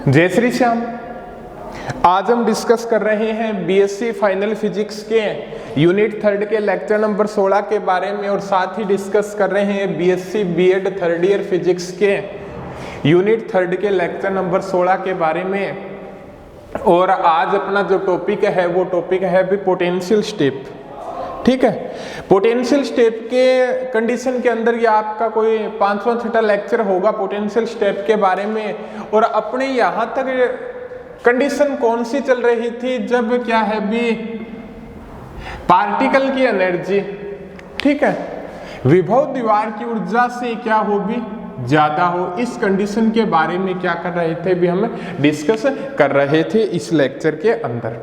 जय श्री श्याम। आज हम डिस्कस कर रहे हैं बीएससी फाइनल फिजिक्स के यूनिट 3 के लेक्चर नंबर 16 के बारे में और साथ ही डिस्कस कर रहे हैं BSc BEd 3rd year physics के यूनिट 3 के लेक्चर नंबर 16 के बारे में। और आज अपना जो टॉपिक है वो टॉपिक है भी पोटेंशियल स्टेप। ठीक है, पोटेंशियल स्टेप के कंडीशन के अंदर ये आपका कोई 5वां-6वां लेक्चर होगा पोटेंशियल स्टेप के बारे में। और अपने यहाँ तक कंडीशन कौन सी चल रही थी, जब क्या है भी पार्टिकल की एनर्जी, ठीक है, विभव दीवार की ऊर्जा से क्या होगी, ज्यादा हो। इस कंडीशन के बारे में क्या कर रहे थे भी हम डिस्कस कर रहे थे इस लेक्चर के अंदर।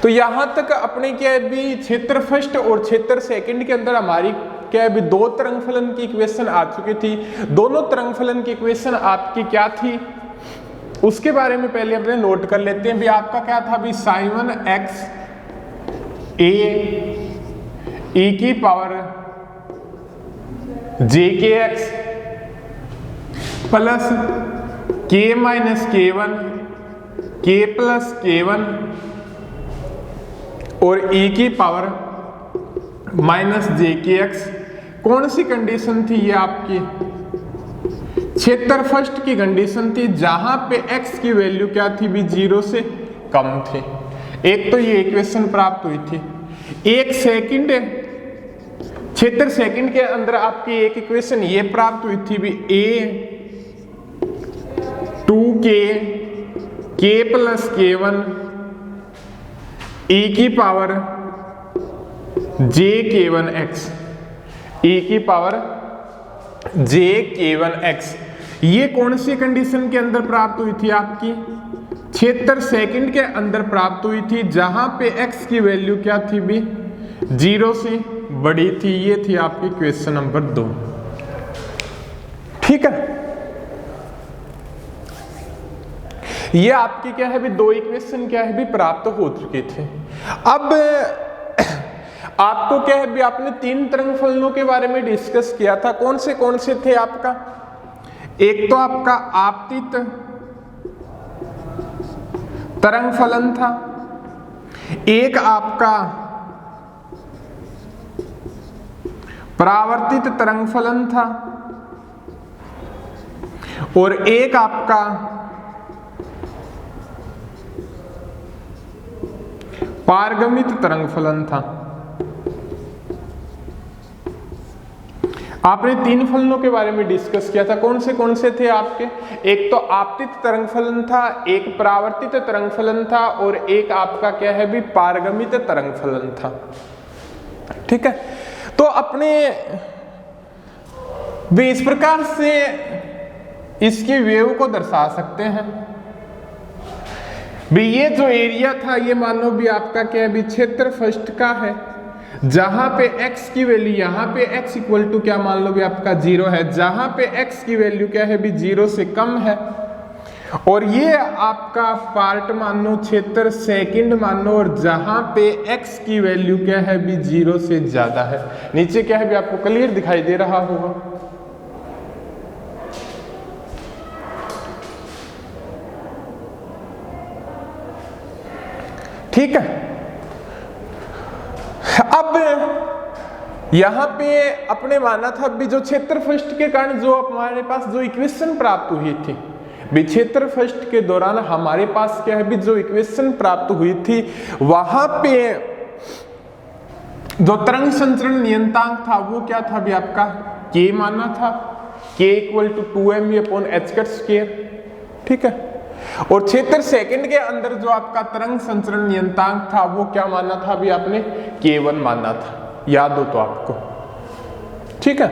तो यहां तक अपने क्या है भी क्षेत्र फर्स्ट और क्षेत्र सेकंड के अंदर हमारी क्या है भी दो तरंग फलन की इक्वेशन आ चुकी थी। दोनों तरंग फलन की इक्वेशन आपकी क्या थी उसके बारे में पहले अपने नोट कर लेते हैं भी। आपका क्या था भी sin 1x a e की power jkx plus k minus k1 k plus k1 और e की पावर माइनस jkx। कौन सी कंडीशन थी ये आपकी क्षेत्र फर्स्ट की कंडीशन थी, जहां पे x की वैल्यू क्या थी भी 0 से कम थी। एक तो ये इक्वेशन प्राप्त हुई थी। एक सेकंड क्षेत्र सेकंड के अंदर आपकी एक इक्वेशन ये प्राप्त हुई थी भी a 2k k plus k1 e की पावर jk1x e की पावर jk1x। ये कौन सी कंडीशन के अंदर प्राप्त हुई थी आपकी क्षेत्र सेकंड के अंदर प्राप्त हुई थी, जहां पे x की वैल्यू क्या थी भी 0 से बड़ी थी। ये थी आपकी क्वेश्चन नंबर 2। ठीक है, ये आपकी क्या है भी दो इक्वेशन क्या है भी प्राप्त हो चुके थे। अब आपको क्या है भी आपने तीन तरंग फलनों के बारे में डिस्कस किया था। कौन से थे आपका, एक तो आपका आपतित तरंग फलन था, एक आपका परावर्तित तरंग फलन था और एक आपका पारगमित तरंग फलन था। आपने तीन फलनों के बारे में डिस्कस किया था। कौन से थे आपके, एक तो आपतित तरंग फलन था, एक परावर्तित तरंग फलन था और एक आपका क्या है भी पारगमित तरंग फलन था। ठीक है, तो अपने भी इस प्रकार से इसकी वेव को दर्शा सकते हैं भी। ये जो एरिया था ये मानो भी आपका क्या है भी क्षेत्र फर्स्ट का है, जहां पे x की वैल्यू, यहां पे x इक्वल टू क्या मान लो भी आपका 0 है, जहां पे x की वैल्यू क्या है भी 0 से कम है। और ये आपका पार्ट मान लो क्षेत्र सेकंड मान लो, और जहां पे x की वैल्यू क्या है भी 0 से ज्यादा है। नीचे क्या है भी आपको क्लियर दिखाई दे रहा होगा। ठीक है, अब यहां पे अपने माना था भी जो क्षेत्र फर्स्ट के कारण जो हमारे पास जो इक्वेशन प्राप्त हुई थी भी, क्षेत्र फर्स्ट के दौरान हमारे पास क्या है भी जो इक्वेशन प्राप्त हुई थी, वहां पे जो तरंग संचरण नियतांक था वो क्या था भी आपका k माना था, k इक्वल टू 2mv/h²। ठीक है, और क्षेत्र सेकंड के अंदर जो आपका तरंग संचरण नियतांक था वो क्या माना था भी आपने k1 माना था, याद हो तो आपको। ठीक है,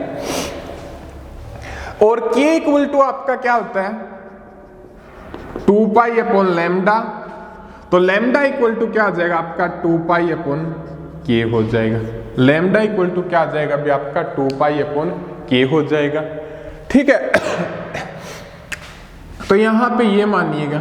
और k इक्वल टू आपका क्या होता है 2π/λ। तो लैम्डा इक्वल टू क्या आ जाएगा आपका 2π/k हो जाएगा। लैम्डा इक्वल टू क्या आ जाएगा भी आपका 2π/k हो जाएगा। ठीक है, तो यहां पे ये मानिएगा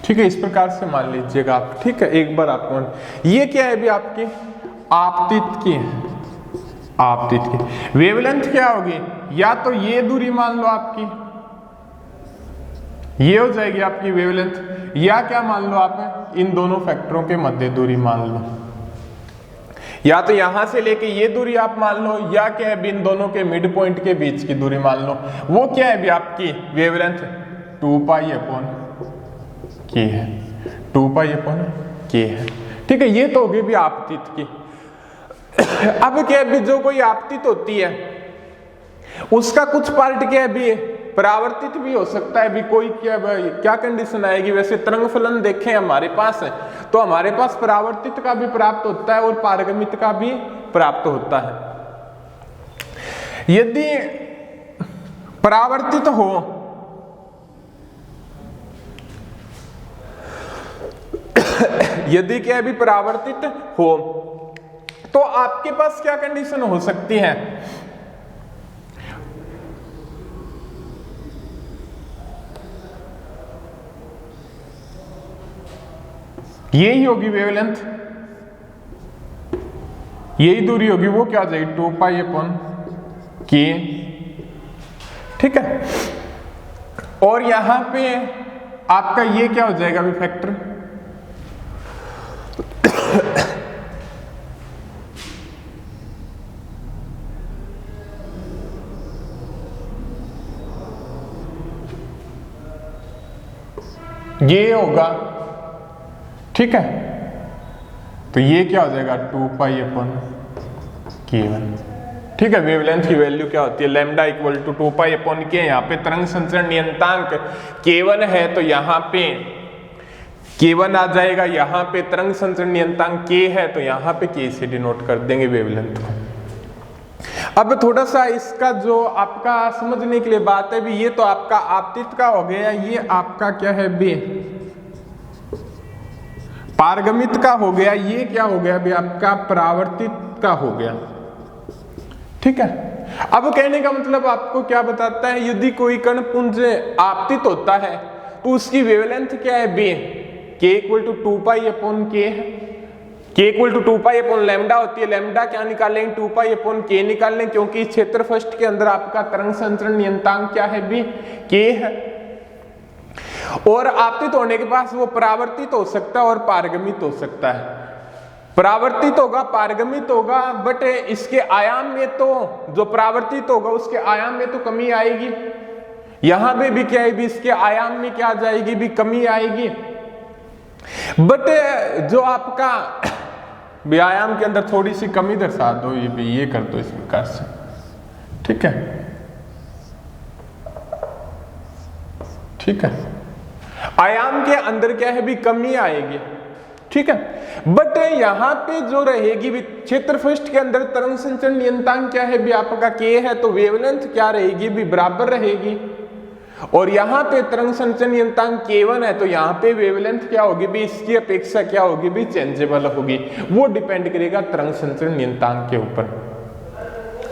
ठीक है, इस प्रकार से मान लीजिएगा आप। ठीक है, एक बार आपको ये क्या है अभी आपकी आपतित की, आपतित की वेवलेंथ क्या होगी, या तो ये दूरी मान लो आपकी, ये हो जाएगी आपकी वेवलेंथ, या क्या मान लो आप इन दोनों फैक्टरों के मध्य दूरी मान लो, या तो यहां से लेके ये दूरी आप मान लो, या क्या है इन दोनों के मिड पॉइंट के बीच की दूरी मान लो। वो क्या है अभी आपकी वेवलेंथ 2π/k है, 2π/k है। ठीक है, ये तो होगी भी आपतित की। अब क्या है जो कोई आपतित होती है उसका कुछ पार्ट क्या है भी परावर्तित भी हो सकता है भी। कोई क्या कंडीशन आएगी, वैसे तरंग फलन देखें हमारे पास है तो हमारे पास परावर्तित का भी प्राप्त होता है और पारगमित का भी प्राप्त होता है। यदि परावर्तित हो यदि क्या भी परावर्तित हो तो आपके पास क्या कंडीशन हो सकती है, यही होगी वेवलेंथ, यही दूरी होगी, वो क्या हो जाएगी 2π/k। ठीक है, और यहां पे आपका ये क्या हो जाएगा अभी फैक्टर, ये होगा। ठीक है, तो ये क्या हो जाएगा 2π/k1। ठीक है, वेवलेंथ की वैल्यू क्या होती है लैम्डा इक्वल टू 2π/k। यहाँ पे तरंग संचरण नियतांक k1 है तो यहाँ पे k1 आ जाएगा, यहाँ पे तरंग संचरण नियतांक k है तो यहाँ पे k से डिनोट कर देंगे वेवलेंथ को। अब थोड़ा सा इसका जो आपका समझने के लिए बात है भी, ये तो आपका आपतित का हो गया, ये आपका क्या है बे पारगमित का हो गया, ये क्या हो गया भी आपका परावर्तित का हो गया। ठीक है, अब कहने का मतलब आपको क्या बताता है, यदि कोई कण पुंज आपतित होता है तो उसकी वेवलेंथ क्या है बे k = 2π/k है, k = 2π/λ होती है। लैम्डा क्या निकालेंगे 2π/k निकालेंगे, क्योंकि इस क्षेत्र फर्स्ट के अंदर आपका तरंग संचरण नियतांक क्या है भी k है। और आपतित होने के पास वो परावर्तित हो सकता है और पारगमित हो सकता है। परावर्तित होगा, पारगमित होगा, बट इसके आयाम में तो जो परावर्तित होगा उसके आयाम में तो कमी आएगी। यहां पे भी क्या है भी इसके आयाम में क्या आ जाएगी भी कमी आएगी। बट जो आपका व्यायाम के अंदर थोड़ी सी कमी दर्शा दो, ये भी ये कर दो इस प्रकार से। ठीक है, ठीक है, आयाम के अंदर क्या है भी कमी आएगी। ठीक है, बट यहां पे जो रहेगी भी क्षेत्र फर्स्ट के अंदर तरंग संचरण नियतांक क्या है भी आपका k है, तो वेवलेंथ क्या रहेगी भी बराबर रहेगी। और यहां पे तरंग संचरण नियतांक k1 है तो यहां पे वेवलेंथ क्या होगी भी इसकी अपेक्षा क्या होगी भी चेंजेबल होगी। वो डिपेंड करेगा तरंग संचरण नियतांक के ऊपर।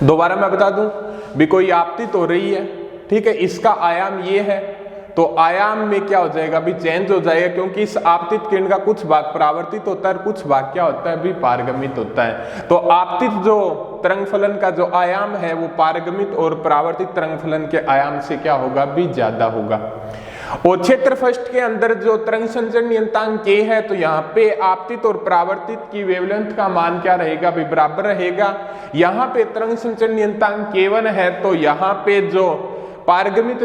दोबारा मैं बता दूं भी कोई आपतित हो रही है, ठीक है, इसका आयाम ये है तो आयाम में क्या हो जाएगा भी चेंज हो जाएगा, क्योंकि इस आपतित किरण का कुछ भाग परावर्तित होता है और कुछ भाग क्या होता है भी पारगमित होता है। तो आपतित जो तरंग फलन का जो आयाम है वो पारगमित और परावर्तित तरंग फलन के आयाम से क्या होगा भी ज्यादा होगा। और क्षेत्र फर्स्ट के अंदर जो तरंग संचरण नियतांक k है तो यहाँ पे आपतित और परावर्तित की वेवलेंथ का मान क्या रहेगा भी बराबर रहेगा। यहाँ पे तरंग संचरण नियतांक k1 है तो यहाँ पे जो पारगमित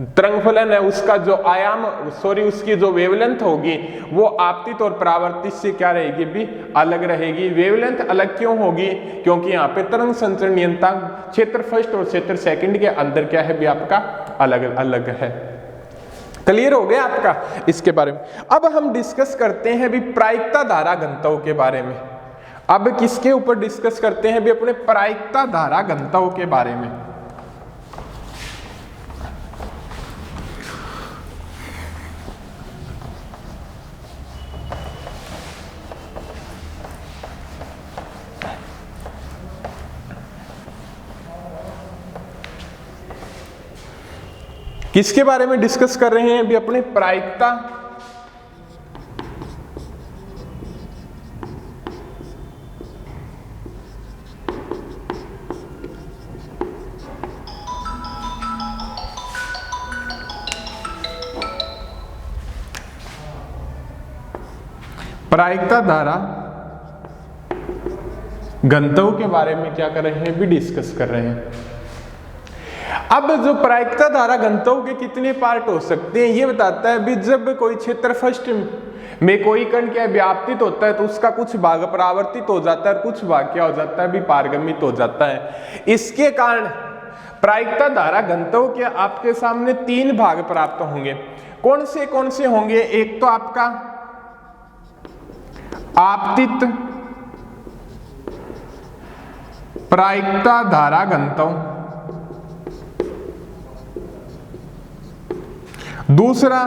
तरंग फलन है उसका जो आयाम उसकी जो वेवलेंथ होगी वो आपतित और परावर्तित से क्या रहेगी भी अलग रहेगी। वेवलेंथ अलग क्यों होगी, क्योंकि यहाँ पे तरंग संचरण नियतांक क्षेत्र फर्स्ट और क्षेत्र सेकंड के अंदर क्या है भी आपका अलग अलग है। क्लियर हो गया आपका इसके बारे में। अब हम डिस्कस करते हैं भी प्रायिकता धारा घनत्व के बारे में। अब किसके ऊपर डिस्कस करते हैं भी अपने प्रायिकता धारा घनत्व के बारे में। किसके बारे में डिस्कस कर रहे हैं अभी अपने? प्रायिकता प्रायिकता धारा घनत्व के बारे में क्या कर रहे हैं? भी डिस्कस कर रहे हैं। अब जो प्रायिकता धारा घनत्व के कितने पार्ट हो सकते हैं ये बताता है। भी जब कोई क्षेत्र फर्स्ट में कोई कण क्या व्याप्तित होता है तो उसका कुछ भाग परावर्तित हो जाता है और कुछ भाग क्या हो जाता है? भी पारगमित हो जाता है। इसके कारण प्रायिकता धारा घनत्व के आपके सामने 3 भाग प्राप्त होंगे। कौन से होंगे? एक तो आपका आपतित प्रायिकता धारा घनत्व, दूसरा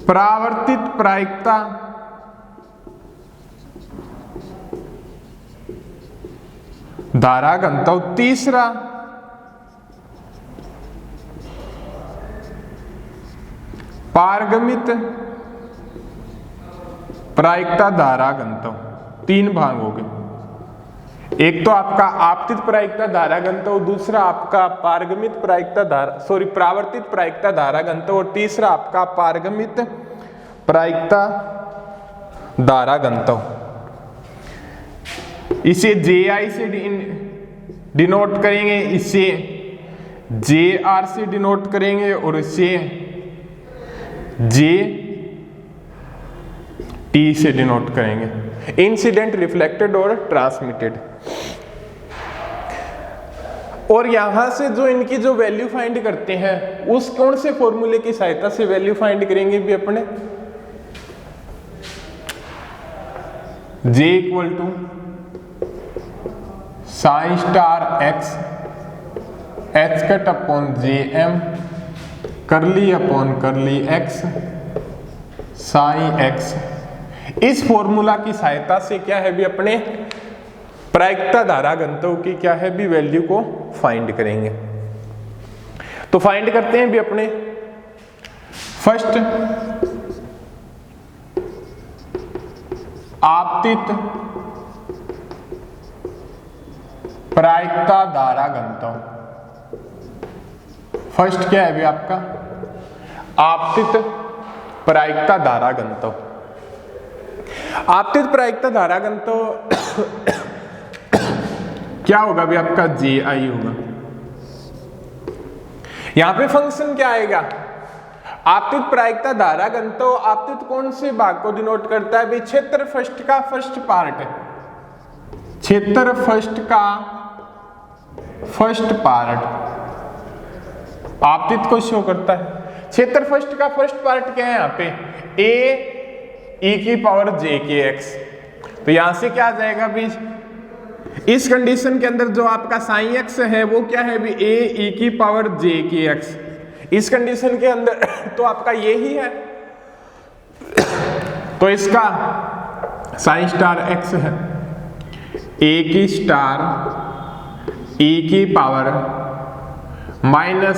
परावर्तित प्रायिकता धारा घनत्व, तीसरा पारगमित प्रायिकता धारा घनत्व। 3 भाग हो गए। एक तो आपका आपतित प्रायिकता धारा घनत्व, दूसरा आपका पारगमित प्रायिकता धारा परावर्तित प्रायिकता धारा घनत्व और तीसरा आपका पारगमित प्रायिकता धारा घनत्व। इसे JI से डिनोट करेंगे, इसे JR से डिनोट करेंगे और इसे JT से डिनोट करेंगे। इंसिडेंट, रिफ्लेक्टेड और ट्रांसमिटेड। और यहां से जो इनकी जो वैल्यू फाइंड करते हैं उस कौन से फॉर्मूले की सहायता से वैल्यू फाइंड करेंगे? भी अपने J equal to sine star x h cut upon JM curly upon curly x sine x। इस फॉर्मूला की सहायता से क्या है भी अपने प्रायिकता धारा घनत्व की क्या है भी वैल्यू को फाइंड करेंगे। तो फाइंड करते हैं भी अपने फर्स्ट आपतित प्रायिकता धारा घनत्व। फर्स्ट क्या है भी आपका आपतित प्रायिकता धारा घनत्व। आपतित प्रायिकता धारा घनत्व क्या होगा भी आपका? JI होगा। यहां पे फंक्शन क्या आएगा? आपतित प्रायिकता धारा घनत्व आपतित कौन से भाग को डिनोट करता है? क्षेत्र फर्स्ट का फर्स्ट पार्ट है। क्षेत्र फर्स्ट का फर्स्ट पार्ट आपतित को शो करता है। क्षेत्र फर्स्ट का फर्स्ट पार्ट क्या है? यहाँ पे a e⁻j⁴x। तो यहां से क्या आ जाएगा भी? इस कंडीशन के अंदर जो आपका साइन x है वो क्या है भी? a e⁻j⁴x। इस कंडीशन के अंदर तो आपका ये ही है, तो इसका साइन स्टार x है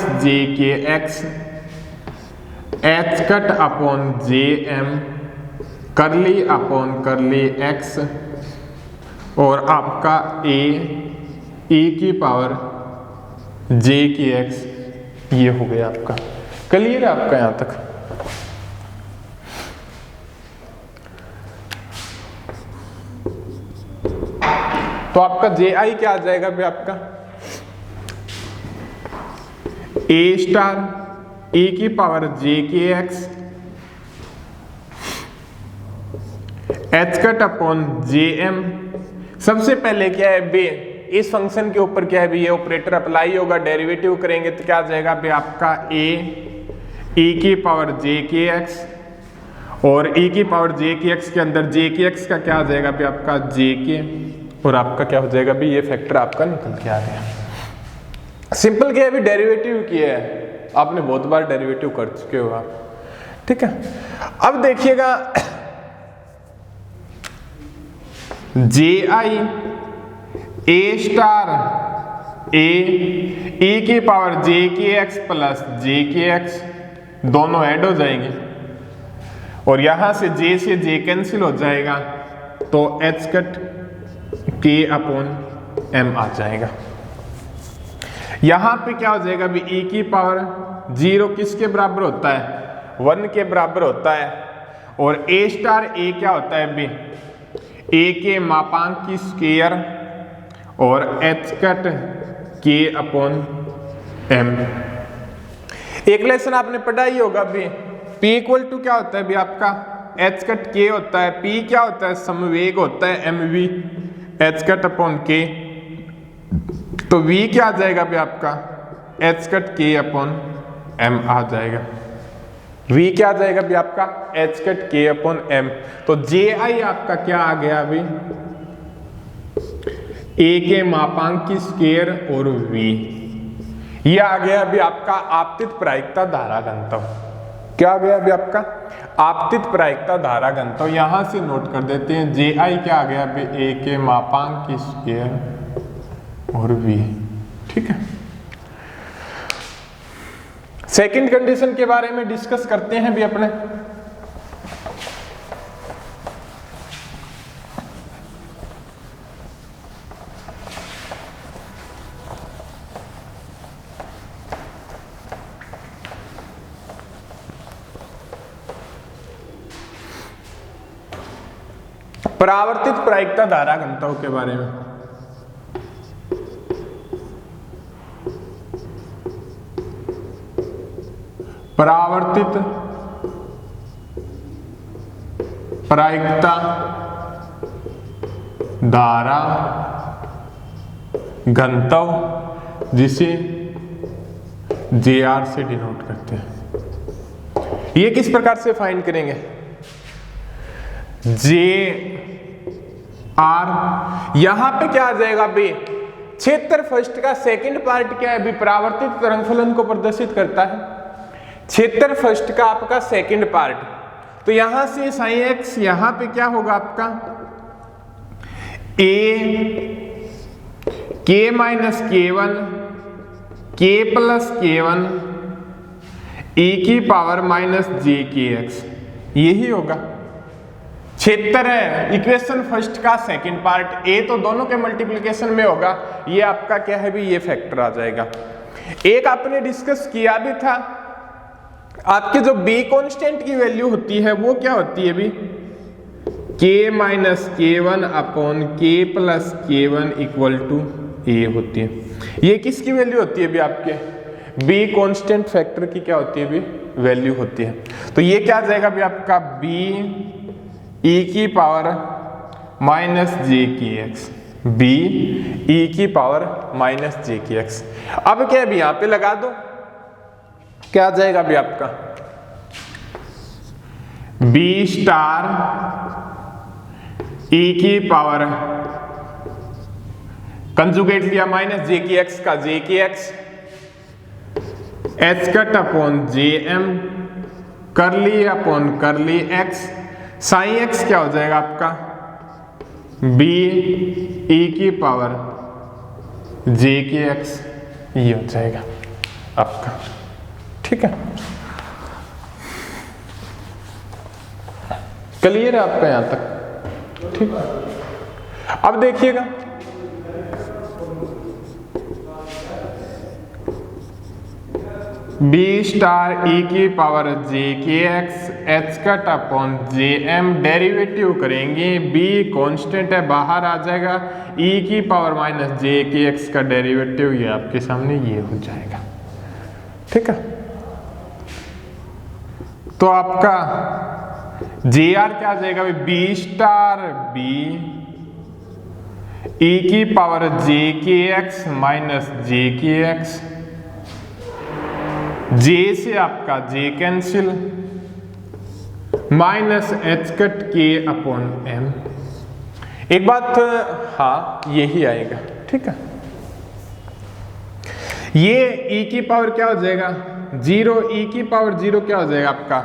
a⁻j⁴x h cut upon JM curly upon curly x और आपका a⁻j⁴x ये हो गया आपका। क्लियर है आपका यहां तक? तो आपका JI क्या आ जाएगा भी आपका? a⁻e⁻j⁴x h cut upon JM। सबसे पहले क्या है बे? इस फंक्शन के ऊपर क्या है भी? ये ऑपरेटर अप्लाई होगा, डेरिवेटिव करेंगे तो क्या आ जाएगा भी आपका a⁻j⁴x और e⁻j⁴x के अंदर j⁴x का क्या आ जाएगा भी आपका? jk और आपका क्या हो जाएगा भी? ये फैक्टर आपका निकल के आ गया। सिंपल क्या है भी? डेरिवेटिव किया है, आपने बहुत बार डेरिवेटिव कर चुके हो आप, ठीक है। अब देखिएगा JI a⁻ ए की पावर जे के एक्स प्लस जे के एक्स, दोनों ऐड हो जाएंगे और यहां से जे कैंसिल हो जाएगा तो एच कट के अपॉन एम आ जाएगा। यहां पे क्या हो जाएगा अभी, e की पावर 0 किसके बराबर होता है, 1 के बराबर होता है और a स्टार a क्या होता है अभी, a के मापांक की स्क्वायर और h cut k upon m। एक लेसन आपने पढ़ा ही होगा अभी, p इक्वल टू क्या होता है अभी आपका, h कट k होता है, p क्या होता है, समवेग होता है mv, h cut upon k, तो v क्या आ जाएगा अभी आपका, h cut k upon m आ जाएगा। v क्या आ जाएगा अभी आपका, h cut k upon m। तो ji आपका क्या आ गया अभी, a के मापांक की स्क्वायर और v, ये आ गया अभी आपका आपतित प्रायिकता धारा घनत्व। क्या आ गया अभी आपका, आपतित प्रायिकता धारा घनत्व। यहां से नोट कर देते हैं, ji क्या आ गया अभी, a के मापांक की स्क्वायर और v। ठीक है, सेकंड कंडीशन के बारे में डिस्कस करते हैं भी अपने। परावर्तित प्रायिकता धारा घनत्व के बारे में। परावर्तित प्रायिकता धारा घनत्व, जिसे JR से डिनोट करते हैं। ये किस प्रकार से फाइंड करेंगे, JR, यहां पे क्या आ जाएगा अभी, क्षेत्र फर्स्ट का सेकंड पार्ट क्या है अभी, परावर्तित तरंग फलन को प्रदर्शित करता है। क्षेत्र फर्स्ट का आपका सेकंड पार्ट, तो यहां से साइन एक्स, यहां पे क्या होगा आपका, a k minus k1 k plus k1 e की पावर माइनस जे के एक्स, यही होगा क्षेत्र है। इक्वेशन फर्स्ट का सेकंड पार्ट, a तो दोनों के मल्टीप्लिकेशन में होगा, ये आपका क्या है भी, ये फैक्टर आ जाएगा। एक आपने डिस्कस किया भी था, आपके जो b कांस्टेंट की वैल्यू होती है वो क्या होती है भी, k minus k1 upon k plus k1 equal to a होती है। ये किसकी वैल्यू होती है भी, आपके b कांस्टेंट फैक्टर की क्या होती है भी, वैल्यू होती है। तो ये क्या आ जाएगा भी आपका, b e की पावर माइनस जे की एक्स, b e की पावर माइनस जे की एक्स। अब क्या है भी, यहां पे लगा दो, क्या आ जाएगा भी आपका, b स्टार e की पावर, कंजुगेट लिया माइनस जे की एक्स का, जे की x H cut upon J M, करली अपॉन करली एक्स, साइन एक्स क्या हो जाएगा आपका, b e की पावर जे की एक्स, ये हो जाएगा आपका। ठीक है, क्लियर है आपका यहां तक। ठीक, अब देखिएगा, b स्टार e की पावर जे के x H cut upon J M, derivative करेंगे, b कांस्टेंट है बाहर आ जाएगा, e की पावर माइनस जे के एक्स का डेरिवेटिव ये आपके सामने ये हो जाएगा। ठीक है, तो आपका JR क्या आ जाएगा, b स्टार b e की पावर जे के एक्स माइनस जे के एक्स, J से आपका J cancel, minus H cut k upon m। एक बात, हाँ यही आएगा। ठीक है, ये e की पावर क्या हो जाएगा 0, e की पावर 0 क्या हो जाएगा आपका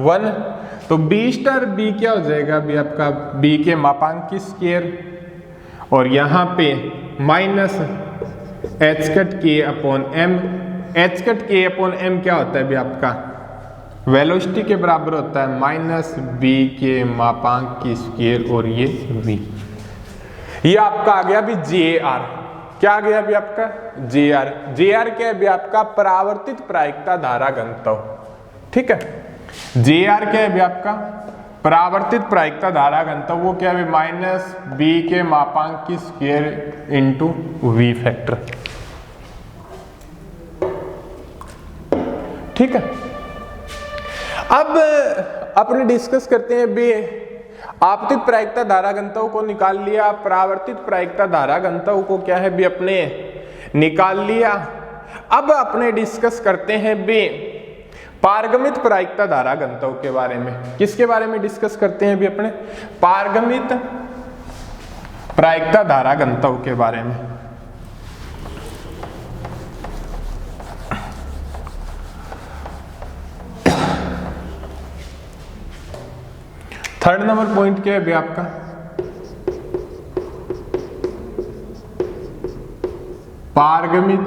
1, तो b स्टार b क्या हो जाएगा अभी आपका b के मापांक की स्क्वायर, और यहाँ पे माइनस एच कट के अपॉन एम। एच कट के अपॉन एम क्या होता है अभी आपका, वेलोसिटी के बराबर होता है माइनस बी के मापांक की स्क्वायर और ये v। ये आपका आ गया अभी जे आर। क्या आ गया अभी आपका जे आर। जे आर क्या है अभी आपका, परावर्तित प्रायिकता धारा घनत्व। ठीक है, जे आर क्या है अभी आपका, परावर्तित प्रायिकता धारा घनत्व। वो क्या है माइनस बी के मापांक की स्क्वायर इंटू वी फैक्टर। ठीक है, अब अपने डिस्कस करते हैं बे आपतित प्रायिकता धारा घनत्व को निकाल लिया, परावर्तित प्रायिकता धारा घनत्व को क्या है भी अपने निकाल लिया। अब अपने डिस्कस करते हैं बे पारगमित प्रायिकता धारा घनत्व के बारे में। किसके बारे में डिस्कस करते हैं भी अपने, पारगमित प्रायिकता धारा घनत्व के बारे में। थर्ड नंबर पॉइंट क्या है अभी आपका, पारगमित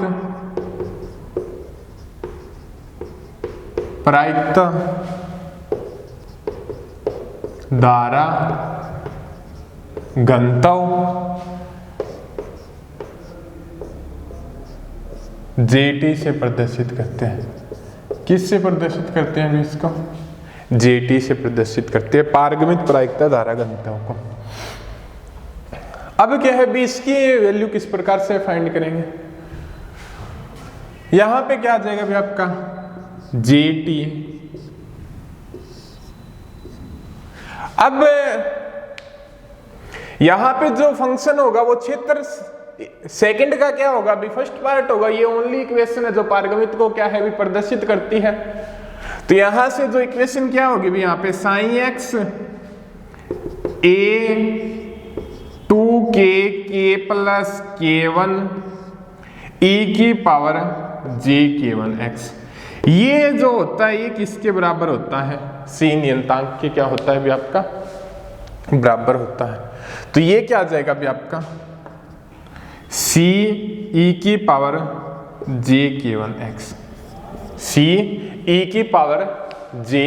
प्रायिकता धारा घनत्व जेटी से प्रदर्शित करते हैं। किससे प्रदर्शित करते हैं अभी इसको, जेटी से प्रदर्शित करते हैं पारगमित प्रायिकता धारा घनत्व को। अब क्या है भी इसकी वैल्यू किस प्रकार से फाइंड करेंगे। यहां पे क्या आ जाएगा भी आपका जेटी। अब यहां पे जो फंक्शन होगा वो क्षेत्र सेकंड का क्या होगा अभी, फर्स्ट पार्ट होगा। ये ओनली इक्वेशन है जो पारगमित को क्या है भी प्रदर्शित करती है। तो यहां से जो इक्वेशन क्या होगी भी, यहां पे साइन एक्स ए 2k प्लस k1 e की पावर j k1 x। ये जो होता है ये किसके बराबर होता है, c नियतांक के क्या होता है भी आपका बराबर होता है। तो ये क्या आ जाएगा भी आपका c e की power j k1 x, c e की पावर j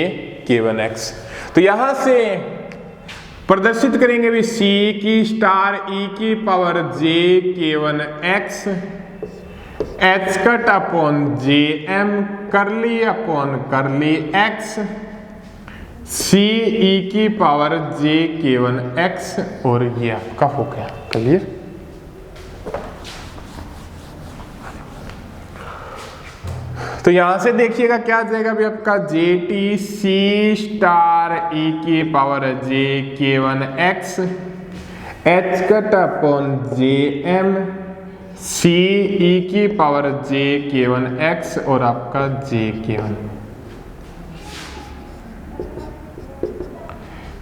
k1 x। तो यहां से प्रदर्शित करेंगे भी c की स्टार e की power j k1 x h cut upon j m करली upon curly x c e की पावर j k1 x। और ये आपका हो गया क्लियर। तो यहां से देखिएगा क्या आ जाएगा भी आपका जे टी सी स्टार ई की power J k1 x h cut upon J M C E की पावर जे k1 x और आपका जे k1।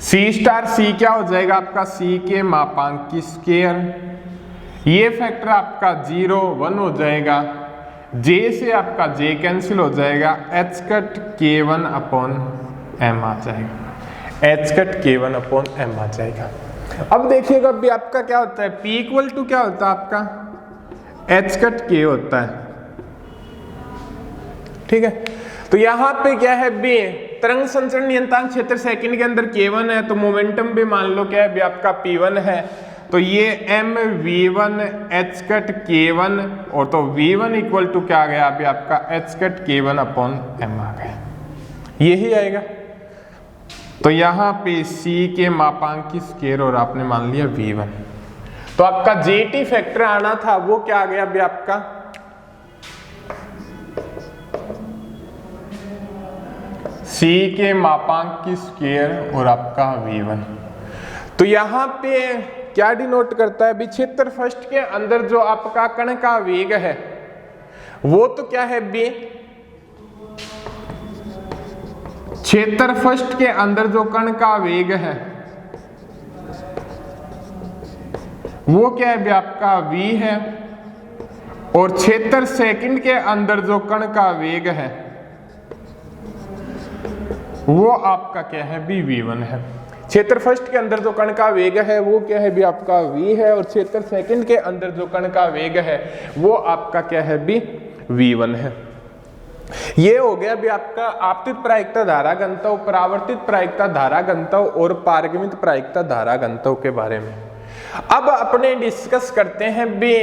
सी स्टार सी क्या हो जाएगा आपका, सी के मापांक की स्क्वायर। ये फैक्टर आपका 0 1 हो जाएगा, जे से आपका जे कैंसिल हो जाएगा, H cut k1 upon M आ जाएगा, H cut k1 upon M आ जाएगा। अब देखिएगा अभी आपका क्या होता है, P इक्वल टू क्या होता है आपका एच कट k होता है। ठीक है, तो यहां पे क्या है बी तरंग संचरण नियतांक क्षेत्र सेकंड के अंदर k1 है, तो मोमेंटम भी मान लो क्या है भी आपका p1 है। तो ये m v1 h cut k1 और तो v1 इक्वल टू क्या आ गया अभी आपका h cut k1 upon m आ गया, यही आएगा। तो यहाँ पे c के मापांक की स्क्वायर और आपने मान लिया v1। तो आपका gt फैक्टर आना था वो क्या आ गया अभी आपका c के मापांक की स्क्वायर और आपका v1। तो यहाँ पे क्या डिनोट करता है, क्षेत्र फर्स्ट के अंदर जो आपका कण का वेग है वो तो क्या है बी, क्षेत्र फर्स्ट के अंदर जो कण का वेग है वो क्या है बी आपका v है, और क्षेत्र सेकंड के अंदर जो कण का वेग है वो आपका क्या है बी v1 है। क्षेत्र फर्स्ट के अंदर जो कण का वेग है वो क्या है भी आपका v है, और क्षेत्र सेकंड के अंदर जो कण का वेग है वो आपका क्या है भी v1 है। ये हो गया भी आपका आपतित प्रायिकता धारा घनत्व, परावर्तित प्रायिकता धारा घनत्व और पारगमित प्रायिकता धारा घनत्व के बारे में। अब अपने डिस्कस करते हैं भी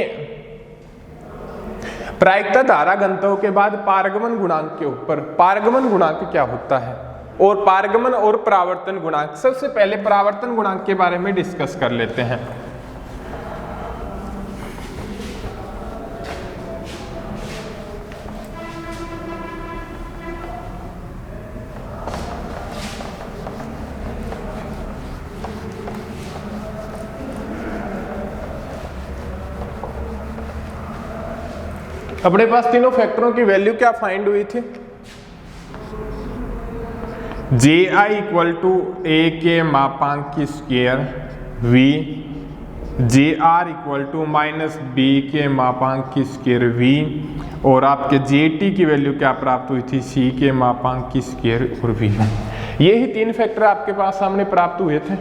प्रायिकता धारा घनत्व के बाद पारगमन गुणांक के ऊपर। पारगमन गुणांक क्या होता है और पारगमन और परावर्तन गुणांक। सबसे पहले परावर्तन गुणांक के बारे में डिस्कस कर लेते हैं। अपने पास तीनों फैक्टरों की वैल्यू क्या फाइंड हुई थी? ji इक्वल टू a के मापांक की square v, jr equal to minus b के मापांक की स्क्वायर v, और आपके jt की वैल्यू क्या प्राप्त हुई थी? c के मापांक की स्क्वायर और v। ये ही तीन फैक्टर आपके पास सामने प्राप्त हुए थे।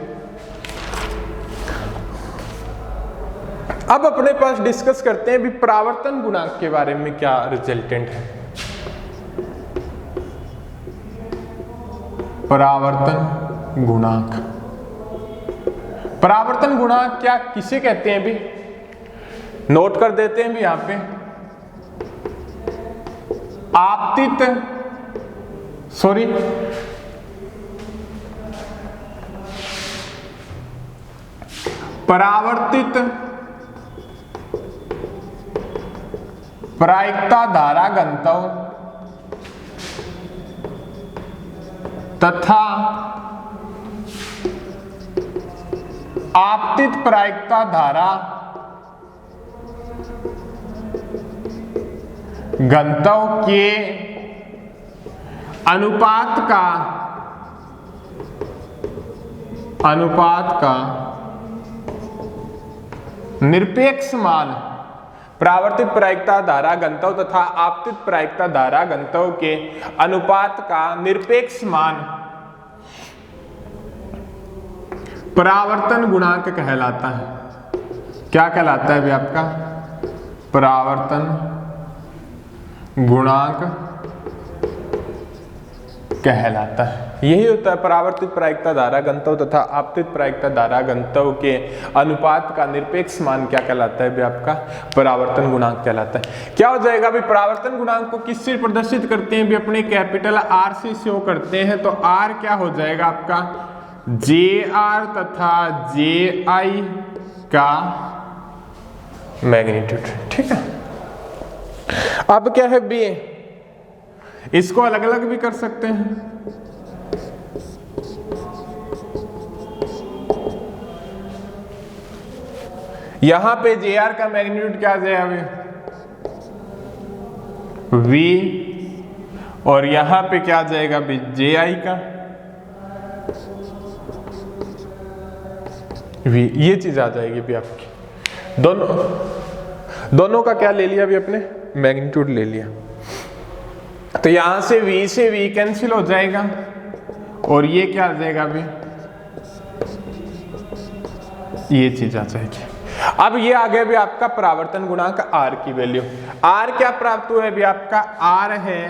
अब अपने पास डिस्कस करते हैं भी परावर्तन गुणांक के बारे में क्या रिजल्टेंट है। परावर्तन गुणांक, परावर्तन गुणांक क्या किसे कहते हैं भी? नोट कर देते हैं भी यहां पे। परावर्तित प्रायिकता धारा घनत्व तथा आपतित प्रायिकता धारा घनत्व के अनुपात का निरपेक्ष मान, परावर्तित प्रायिकता धारा घनत्व तथा आपतित प्रायिकता धारा घनत्व के अनुपात का निरपेक्ष मान परावर्तन गुणांक कहलाता है। क्या कहलाता है भी आपका? परावर्तन गुणांक कहलाता है। यही होता है परावर्तित प्रायिकता धारा घनत्व तथा आपतित प्रायिकता धारा घनत्व के अनुपात का निरपेक्ष मान क्या कहलाता है भी आपका? परावर्तन गुणांक कहलाता है। क्या हो जाएगा भी? परावर्तन गुणांक को किससे प्रदर्शित करते हैं भी? अपने कैपिटल R से शो करते हैं। तो R क्या हो जाएगा आपका? JR तथा JI का मैग्नीट्यूड। ठीक है। अब क्या है बी? इसको अलग अलग भी कर सकते हैं। यहां पे JR का मैग्नीट्यूड क्या आ जाएगा? V, और यहां पे क्या आ जाएगा भी? JI का V। ये चीज आ जाएगी भी आपकी। दोनों का क्या ले लिया भी अपने? मैग्नीट्यूड ले लिया। तो यहां से V कैंसिल हो जाएगा, और ये क्या आ जाएगा भी? ये चीज आ जाएगी। अब ये आ गया भी आपका परावर्तन गुणांक R की वैल्यू। R क्या प्राप्त हुआ है भी आपका? R है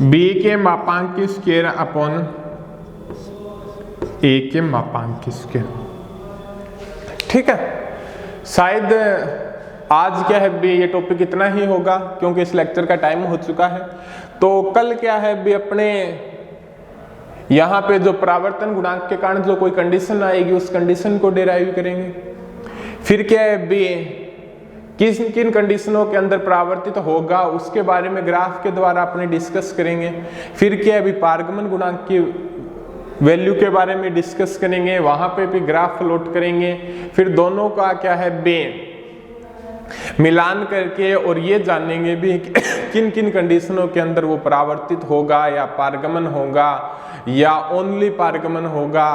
B के मापांक की स्क्वायर अपॉन A के मापांक की स्क्वायर। ठीक है। शायद आज क्या है भी ये टॉपिक इतना ही होगा, क्योंकि इस लेक्चर का टाइम हो चुका है। तो कल क्या है भी अपने यहाँ पे जो परावर्तन गुणांक के कारण जो कोई कंडीशन आएगी उस कंडीशन को डिराइव करेंगे। फिर क्या है भी किन किन कंडीशनों के अंदर परावर्तित होगा उसके बारे में ग्राफ के द्वारा अपने डिस्कस करेंगे। फिर क्या है भी पारगमन गुणांक की वैल्यू के बारे में डिस्कस करेंगे, वहां पे भी ग्राफ प्लॉट करेंगे। फिर दोनों का क्या है बे मिलान करके और ये जानेंगे भी किन किन कंडीशनों के अंदर वो परावर्तित होगा या पारगमन होगा या ओनली पारगमन होगा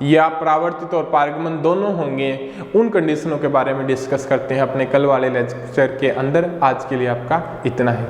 या परावर्तित और पारगमन दोनों होंगे। उन कंडीशनों के बारे में डिस्कस करते हैं अपने कल वाले लेक्चर के अंदर। आज के लिए आपका इतना ही।